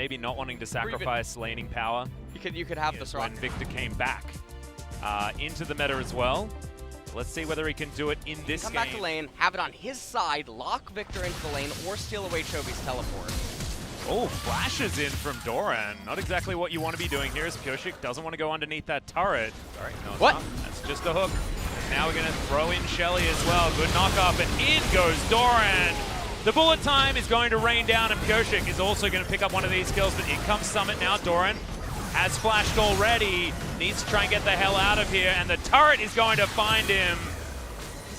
maybe not wanting to sacrifice laning power. You could have this when Victor came back into the meta as well. Let's see whether he can do it in this come game. back to lane, have it on his side, lock Victor into the lane, or steal away Chovy's teleport. Oh, flashes in from Doran. Not exactly what you want to be doing here, as Pyosik doesn't want to go underneath that turret. Sorry, no, what? That's just a hook. Now we're going to throw in Shelly as well. Good knock up, and in goes Doran. The bullet time is going to rain down, and Pyosik is also going to pick up one of these kills, but in comes Summit now. Doran has flashed already. Needs to try and get the hell out of here, and the turret is going to find him.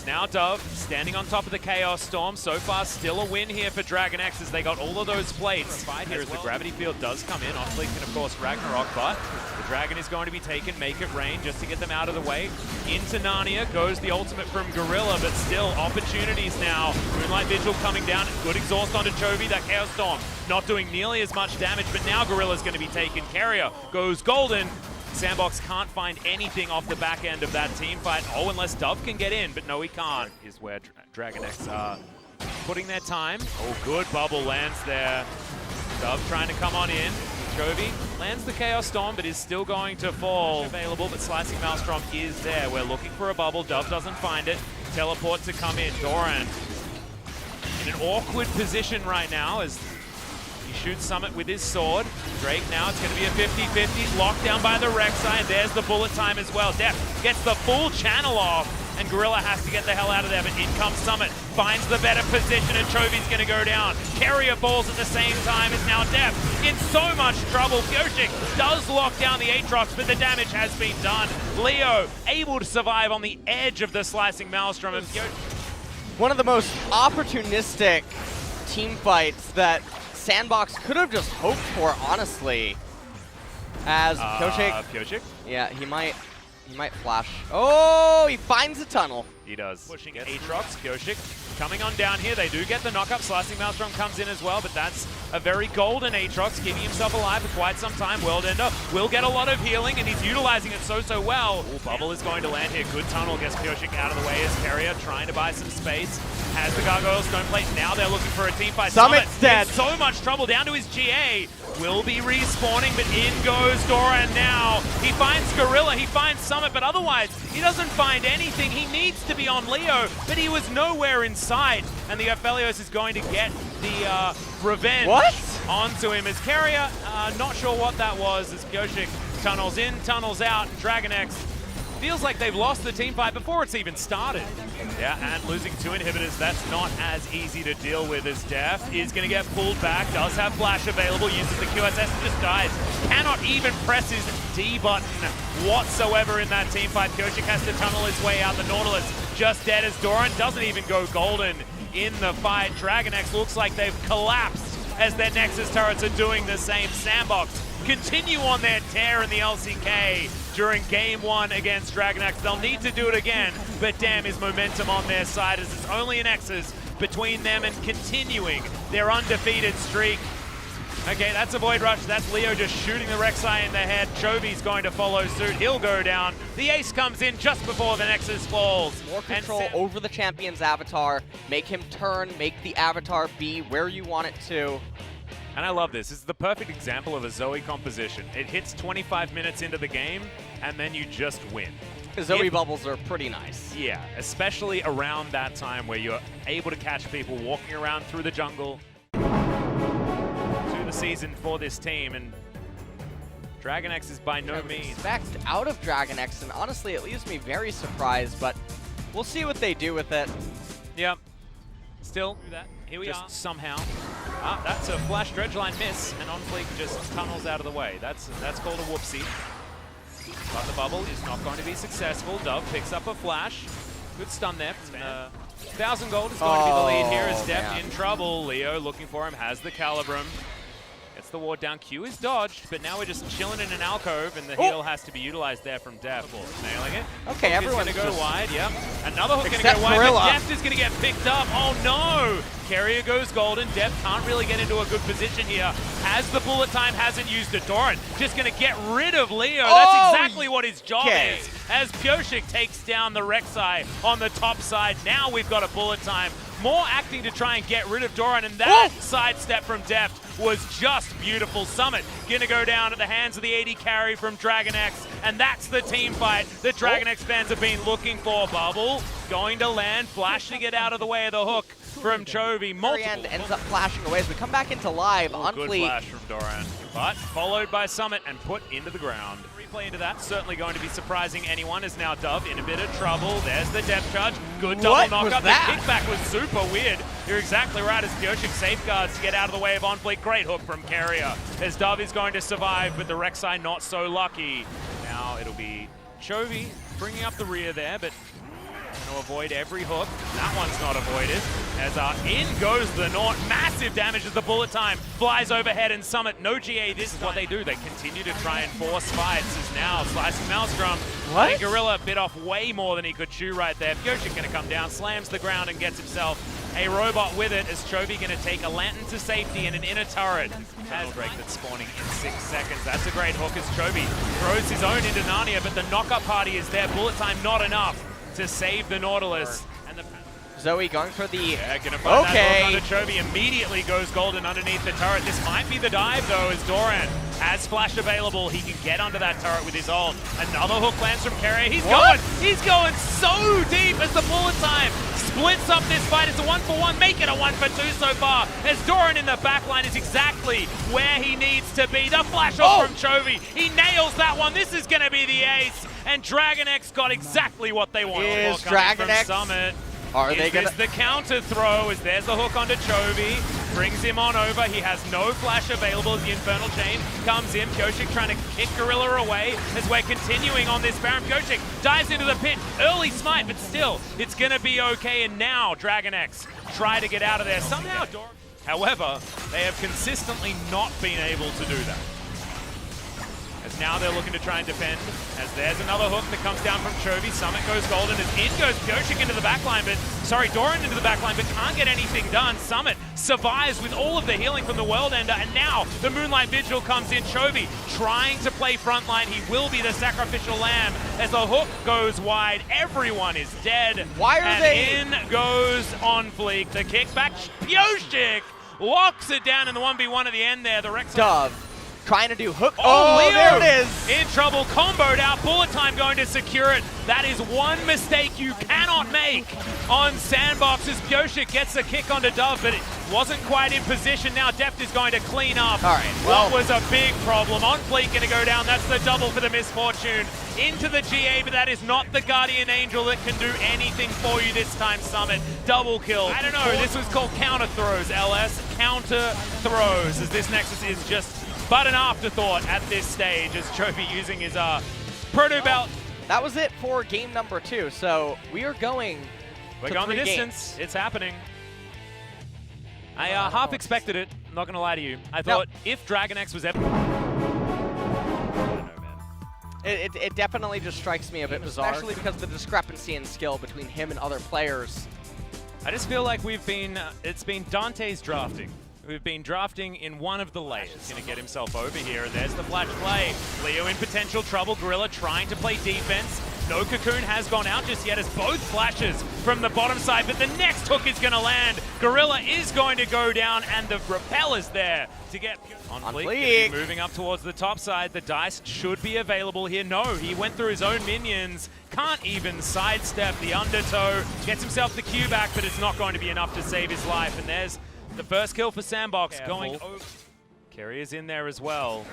Now Dove standing on top of the Chaos Storm. So far, still a win here for DRX as they got all of those plates. Fight here as the gravity field does come in. On fleek and of course Ragnarok, but the Dragon is going to be taken, make it rain just to get them out of the way. Into Narnia goes the ultimate from Gorilla, but still opportunities now. Moonlight Vigil coming down, good exhaust onto Chovy. That Chaos Storm not doing nearly as much damage, but now Gorilla's going to be taken. Carrier goes golden. Sandbox can't find anything off the back end of that team fight. Oh, unless Dove can get in, but no, he can't. Is where DRX are putting their time. Oh, good bubble lands there. Dove trying to come on in. Chovy lands the Chaos Storm, but is still going to fall. Available, but Slicing Maelstrom is there. We're looking for a bubble. Dove doesn't find it. Teleport to come in. Doran in an awkward position right now as he shoots Summit with his sword. Drake now, it's going to be a 50-50. Locked down by the Rek'Sai, and there's the bullet time as well. Def gets the full channel off, and Gorilla has to get the hell out of there, but in comes Summit. Finds the better position, and Chovy's going to go down. Carrier falls at the same time as now Def in so much trouble. Pyosik does lock down the Aatrox, but the damage has been done. Leo able to survive on the edge of the Slicing Maelstrom. And one of the most opportunistic team fights that Sandbox could have just hoped for, honestly. As Pyosik? Yeah, he might flash. Oh, he finds the tunnel. He does. Pushing Aatrox, Pyosik coming on down here. They do get the knock-up. Slicing Maelstrom comes in as well, but that's a very golden Aatrox, keeping himself alive for quite some time. Worldender will get a lot of healing, and he's utilizing it so well. Ooh, bubble is going to land here. Good tunnel gets Pyosik out of the way as Carrier trying to buy some space. Has the Gargoyle Stone Plate. Now they're looking for a team fight. Summit's dead. In so much trouble down to his GA. Will be respawning, but in goes Doran now. He finds Gorilla, he finds Summit, but otherwise he doesn't find anything. He needs to be on Leo, but he was nowhere in sight. And the Aphelios is going to get the revenge onto him as Carrier. Not sure what that was as Pyosik tunnels in, tunnels out. DRX feels like they've lost the team fight before it's even started. Yeah, and losing two inhibitors, that's not as easy to deal with as Def is going to get pulled back, does have flash available, uses the QSS and just dies. Cannot even press his D button whatsoever in that team fight. Pyosik has to tunnel his way out. The Nautilus just dead as Doran doesn't even go golden in the fight. DRX looks like they've collapsed as their Nexus turrets are doing the same. Sandbox continue on their tear in the LCK during game one against DRX. They'll need to do it again, but damn is momentum on their side as it's only a Nexus between them and continuing their undefeated streak. Okay, that's a Void Rush. That's Leo just shooting the Rek'Sai in the head. Chovy's going to follow suit. He'll go down. The ace comes in just before the Nexus falls. More control over the champion's avatar. Make him turn, make the avatar be where you want it to. And I love this. This is the perfect example of a Zoe composition. It hits 25 minutes into the game, and then you just win. Zoe bubbles are pretty nice. Yeah, especially around that time where you're able to catch people walking around through the jungle. To the season for this team, and DRX is by no means expect out of DRX, and honestly, it leaves me very surprised, but we'll see what they do with it. Yep. Still, here we are somehow. That's a flash dredgeline miss, and on fleek just tunnels out of the way. That's called a whoopsie. But the bubble is not going to be successful. Dove picks up a flash. Good stun there. 1,000 gold is going to be the lead here as Def in trouble. Leo looking for him, has the Calibrum. Gets the ward down. Q is dodged, but now we're just chilling in an alcove, and the heal has to be utilized there from Def. Nailing it. Okay, everyone's going to go wide. Yep. Another hook going to go wide, Gorilla. but Def is going to get picked up. Oh no! Carrier goes golden. Def can't really get into a good position here. Has the bullet time, hasn't used it. Doran just going to get rid of Leo. That's exactly what his job is. As Pyosik takes down the Rek'Sai on the top side. Now we've got a bullet time. more acting to try and get rid of Doran, and that sidestep from Deft was just beautiful. Summit gonna go down at the hands of the AD carry from DRX, and that's the team fight that DRX fans have been looking for. Bubble going to land, Flash to get out of the way of the hook from Chovy. End ends up flashing away as we come back into live on Good Fleet. flash from Doran, but followed by Summit and put into the ground. Replay into that, certainly going to be surprising anyone, as now Dove in a bit of trouble. There's the depth charge. Good double knockup. The kickback was super weird. You're exactly right, as Pyosik safeguards to get out of the way of OnFleet. Great hook from Carrier, as Dove is going to survive, but the Rek'Sai not so lucky. Now it'll be Chovy bringing up the rear there, but to avoid every hook. That one's not avoided. As in goes the Nort. Massive damage as the bullet time flies overhead, and Summit, no GA. This is what they do. They continue to try and force fights. As now slicing Maelstrom. I think Gorilla bit off way more than he could chew right there. Pyosik gonna come down, slams the ground, and gets himself a robot with it, as Chovy gonna take a lantern to safety and an inner turret. Has break that's spawning in 6 seconds. That's a great hook as Chovy throws his own into Narnia, but the knockup party is there. Bullet time not enough to save the Nautilus. And the Zoe going for the... gonna find that hook onto Chovy. Immediately goes golden underneath the turret. This might be the dive though, as Doran has flash available. He can get under that turret with his ult. Another hook lands from Carrier. He's going so deep as the bullet time splits up this fight. It's a 1-for-1, make it a 1-for-2 so far, as Doran in the backline is exactly where he needs to be. The flash off from Chovy. He nails that one. This is gonna be the ace. And DRX got exactly what they wanted. Is DRX Summit. Are they gonna... the counter throw, as there's the hook onto Chovy. Brings him on over. He has no flash available as the Infernal Chain comes in. Pyosik trying to kick Gorilla away as we're continuing on this Baron. Pyosik dives into the pit. Early smite, but still, it's going to be okay. And now DRX try to get out of there. Somehow, however, they have consistently not been able to do that. As now they're looking to try and defend, as there's another hook that comes down from Chovy. Summit goes golden, as in goes Pyosik into the backline, Doran into the backline, but can't get anything done. Summit survives with all of the healing from the World Ender, and now the Moonlight Vigil comes in. Chovy trying to play frontline. He will be the sacrificial lamb, as the hook goes wide. Everyone is dead. Why are they... in goes OnFleek. The kickback, Pyosik locks it down in the 1v1 at the end there. The Rek'Sai... Dove trying to do hook. Leo, there it is. In trouble, comboed out. Bullet time going to secure it. That is one mistake you cannot make on Sandbox, as Pyosik gets a kick onto Dove, but it wasn't quite in position. Now Deft is going to clean up. All right, well, what was a big problem. OnFleek going to go down. That's the double for the Misfortune into the GA, but that is not the Guardian Angel that can do anything for you this time. Summit double kill. I don't know. This was called counter throws. LS counter throws, as this Nexus is just but an afterthought at this stage, as Chovy using his Proto Belt. That was it for game number 2, so we are going We're going the distance. Games. It's happening. I half expected it, I'm not going to lie to you. I thought if DRX was ever... I don't know, man. It definitely just strikes me a bit bizarre, especially because of the discrepancy in skill between him and other players. I just feel like we've been, it's been Dante's drafting. We've been drafting in one of the layers. He's going to get himself over here, and there's the flash play. Leo in potential trouble. Gorilla trying to play defense. No Cocoon has gone out just yet, as both flashes from the bottom side, but the next hook is going to land. Gorilla is going to go down, and the rappel is there to get OnFleek. Moving up towards the top side. The dice should be available here. No, he went through his own minions. Can't even sidestep the undertow. Gets himself the Q back, but it's not going to be enough to save his life, and there's the first kill for Sandbox. Going over. Carrier's in there as well.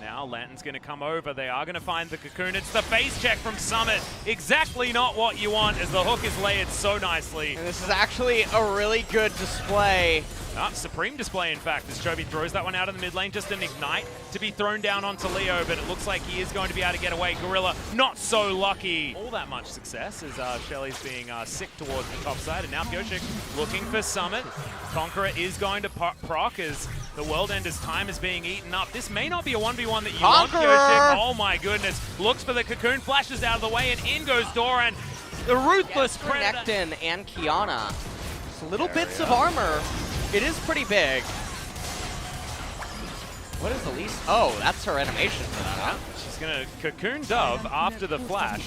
Now Lantern's going to come over. They are going to find the Cocoon. It's the face check from Summit. Exactly not what you want, as the hook is layered so nicely. And this is actually a really good display. Supreme display, in fact, as Chovy throws that one out in the mid lane. Just an ignite to be thrown down onto Leo, but it looks like he is going to be able to get away. Gorilla, not so lucky. All that much success, as Shelly's being sick towards the top side. And now Pyosik looking for Summit. Conqueror is going to proc, as the World Ender's time is being eaten up. This may not be a 1v1 that you want, Pyosik. Oh my goodness. Looks for the Cocoon, flashes out of the way, and in goes Doran. The ruthless Predator. Necton and Kiana. Just little bits of armor. It is pretty big. What is Elise? Oh, that's her animation for that, huh? She's going to cocoon Dove after the flash.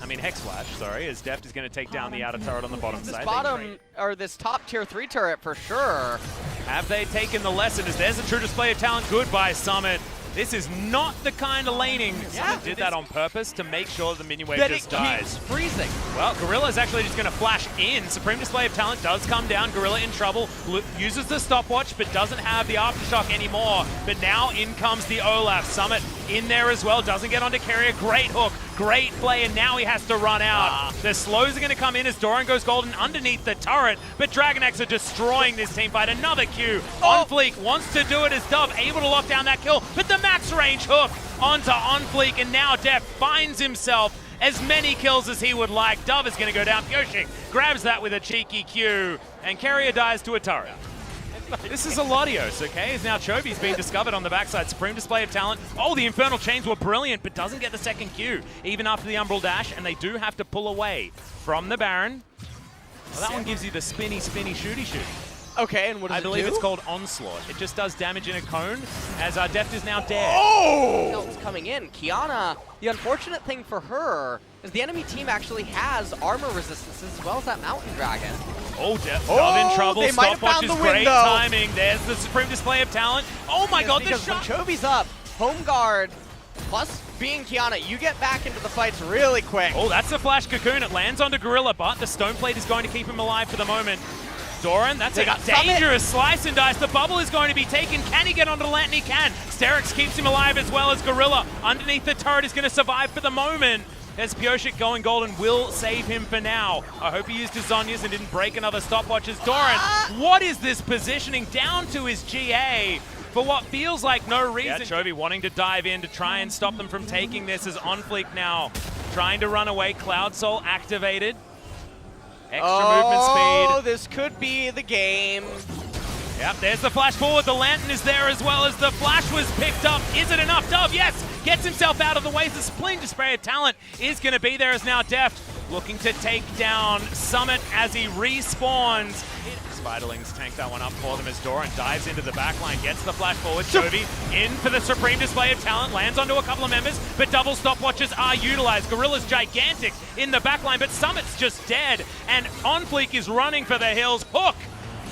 I mean, Hex Flash, sorry, as Deft is going to take down the outer turret on the bottom This side. bottom, or this top tier 3 turret for sure. Have they taken the lesson? As there's a true display of talent. Goodbye, Summit. This is not the kind of laning. Summit did that on purpose to make sure the minion wave just dies. Freezing. Well, Gorilla's actually just going to flash in. Supreme Display of Talent does come down. Gorilla in trouble. Uses the stopwatch, but doesn't have the aftershock anymore. But now in comes the Olaf. Summit in there as well. Doesn't get onto Carrier. Great hook. Great play, and now he has to run out. The slows are going to come in as Doran goes golden underneath the turret, but DRX are destroying this team fight. Another Q. On Fleek wants to do it as Dove, able to lock down that kill, but the max range hook onto On Fleek, and now Def finds himself as many kills as he would like. Dove is going to go down. Pyoshik grabs that with a cheeky Q, and Carrier dies to a turret. This is a Latios, okay? As now Chobi's been discovered on the backside. Supreme Display of Talent. Oh, the Infernal Chains were brilliant, but doesn't get the second Q, even after the Umbral Dash, and they do have to pull away from the Baron. Well, that one gives you the spinny, shooty. Okay, and what does I believe it do? it's called Onslaught. It just does damage in a cone, as Deft is now dead. Oh! It's coming in. Kiana, the unfortunate thing for her is the enemy team actually has armor resistances as well as that Mountain Dragon. Oh, Dove in trouble. They might have Stopwatch found is the great window. timing. There's the Supreme Display of Talent. Oh my god, the Because when shot! Chobi's up, home guard, plus being Kiana, you get back into the fights really quick. Oh, that's a flash cocoon. It lands onto Gorilla, but the Stone Plate is going to keep him alive for the moment. Doran, that's a dangerous slice and dice. The bubble is going to be taken. Can he get onto the lantern? He can. Sterix keeps him alive as well as Gorilla. Underneath the turret is going to survive for the moment. As Pyoshik going golden will save him for now. I hope he used his Zonyas and didn't break another stopwatch as Doran. What is this positioning down to his GA for what feels like no reason? Yeah, Chovy wanting to dive in to try and stop them from taking this as On Fleek now trying to run away. Cloud Soul activated. Extra movement speed. Oh, this could be the game. Yep, there's the flash forward. The lantern is there as well as the flash was picked up. Is it enough? Dove, yes, gets himself out of the way. The Supreme Display of Talent is going to be there as now Deft looking to take down Summit as he respawns. Spiderlings tank that one up for them as Doran dives into the backline, gets the flash forward. Chovy in for the Supreme Display of Talent, lands onto a couple of members, but double stopwatches are utilized. Gorilla's gigantic in the backline, but Summit's just dead, and On Fleek is running for the hills. Hook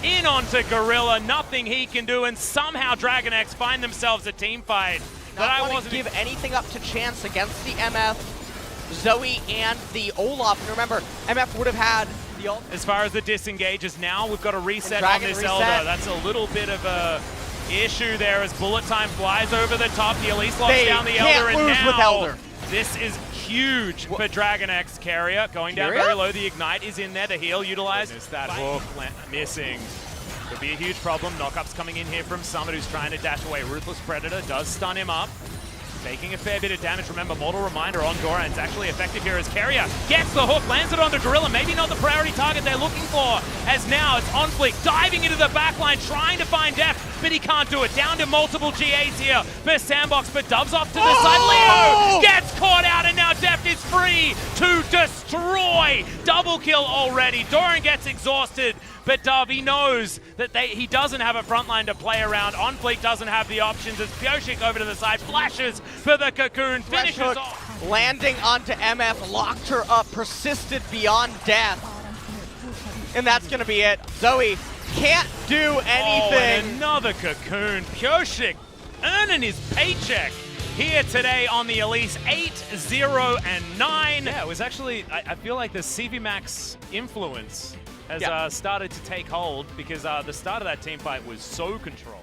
in onto Gorilla, nothing he can do, and somehow DRX find themselves a team fight. Not want to give anything up to chance against the MF, Zoe, and the Olaf. And remember, MF would have had the ult. As far as the disengages now, we've got a reset on this Elder. That's a little bit of a issue there as Bullet Time flies over the top. The Elise locks down the Elder, and now this is huge for DRX. Carrier going down very low. The Ignite is in there. The heal utilized. There's that hook missing. Could be a huge problem. Knockup's coming in here from Summit, who's trying to dash away. Ruthless Predator does stun him up. Taking a fair bit of damage. Remember, Mortal Reminder on Doran's actually effective here as Carrier gets the hook, lands it onto Gorilla. Maybe not the priority target they're looking for, as now it's On Fleek diving into the backline, trying to find Deft, but he can't do it. Down to multiple GAs here for Sandbox, but Dove's off to the side. Leo gets caught out, and now Deft is free to destroy. Double kill already. Doran gets exhausted, but Dove, he knows that he doesn't have a front line to play around. On Fleek doesn't have the options as Pyoshik over to the side, flashes for the cocoon, finishes off. Landing onto MF, locked her up, persisted beyond death. And that's going to be it. Zoe can't do anything. Oh, and another cocoon. Pyoshik earning his paycheck here today on the Elise 8-0-9. Yeah, it was actually, I feel like the CV Max influence has started to take hold because the start of that team fight was so controlled.